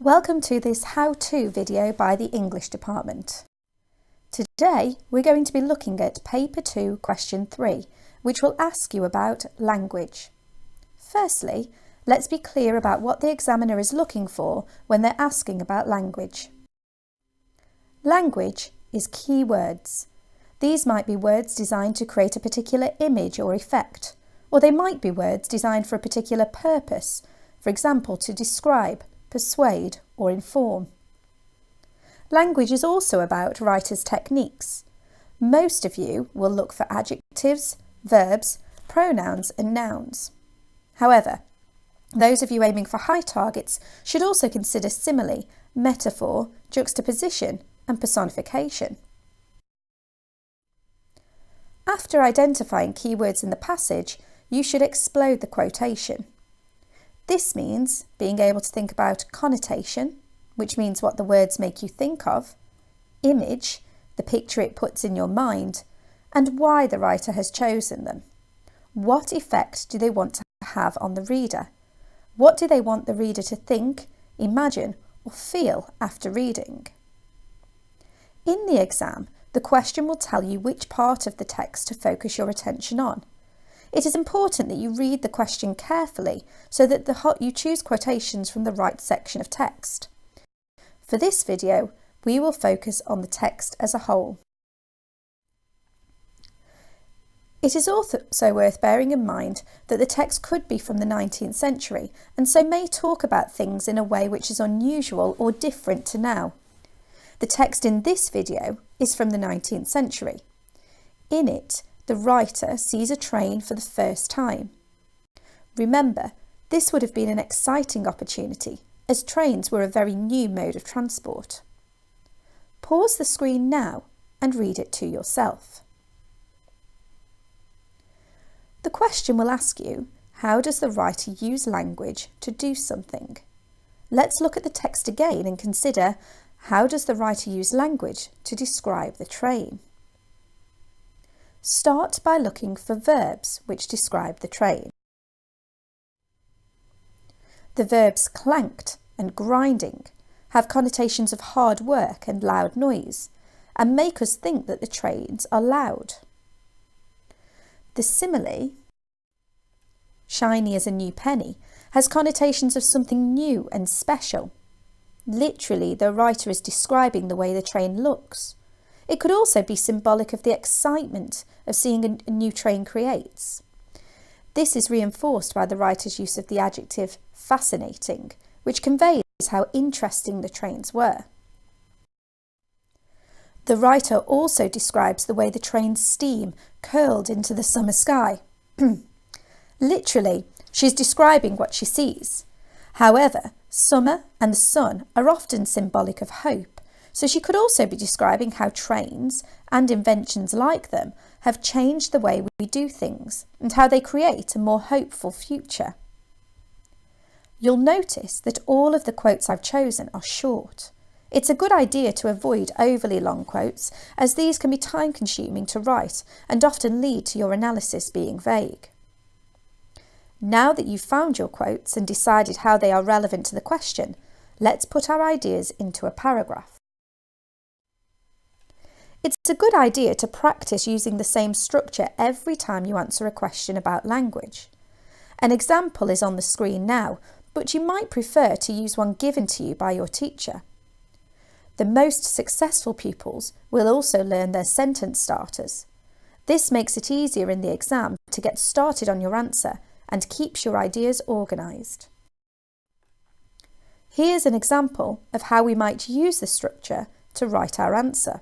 Welcome to this how-to video by the English department. Today we're going to be looking at Paper 2 Question 3, which will ask you about language. Firstly, let's be clear about what the examiner is looking for when they're asking about language. Language is key words. These might be words designed to create a particular image or effect, or they might be words designed for a particular purpose, for example, to describe, persuade or inform. Language is also about writers' techniques. Most of you will look for adjectives, verbs, pronouns and nouns. However, those of you aiming for high targets should also consider simile, metaphor, juxtaposition and personification. After identifying keywords in the passage, you should explode the quotation. This means being able to think about connotation, which means what the words make you think of, image, the picture it puts in your mind, and why the writer has chosen them. What effect do they want to have on the reader? What do they want the reader to think, imagine, or feel after reading? In the exam, the question will tell you which part of the text to focus your attention on. It is important that you read the question carefully so that you choose quotations from the right section of text. For this video, we will focus on the text as a whole. It is also worth bearing in mind that the text could be from the 19th century and so may talk about things in a way which is unusual or different to now. The text in this video is from the 19th century. In it, the writer sees a train for the first time. Remember, this would have been an exciting opportunity, as trains were a very new mode of transport. Pause the screen now and read it to yourself. The question will ask you, how does the writer use language to do something? Let's look at the text again and consider, how does the writer use language to describe the train? Start by looking for verbs which describe the train. The verbs clanked and grinding have connotations of hard work and loud noise and make us think that the trains are loud. The simile, shiny as a new penny, has connotations of something new and special. Literally, the writer is describing the way the train looks. It could also be symbolic of the excitement of seeing a new train creates. This is reinforced by the writer's use of the adjective fascinating, which conveys how interesting the trains were. The writer also describes the way the train's steam curled into the summer sky. Literally, she's describing what she sees. However, summer and the sun are often symbolic of hope, so she could also be describing how trains, and inventions like them, have changed the way we do things and how they create a more hopeful future. You'll notice that all of the quotes I've chosen are short. It's a good idea to avoid overly long quotes, as these can be time-consuming to write and often lead to your analysis being vague. Now that you've found your quotes and decided how they are relevant to the question, let's put our ideas into a paragraph. It's a good idea to practice using the same structure every time you answer a question about language. An example is on the screen now, but you might prefer to use one given to you by your teacher. The most successful pupils will also learn their sentence starters. This makes it easier in the exam to get started on your answer and keeps your ideas organised. Here's an example of how we might use the structure to write our answer.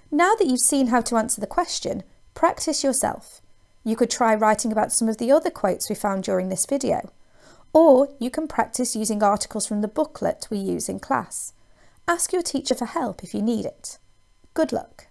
Now that you've seen how to answer the question, practice yourself. You could try writing about some of the other quotes we found during this video, or you can practice using articles from the booklet we use in class. Ask your teacher for help if you need it. Good luck.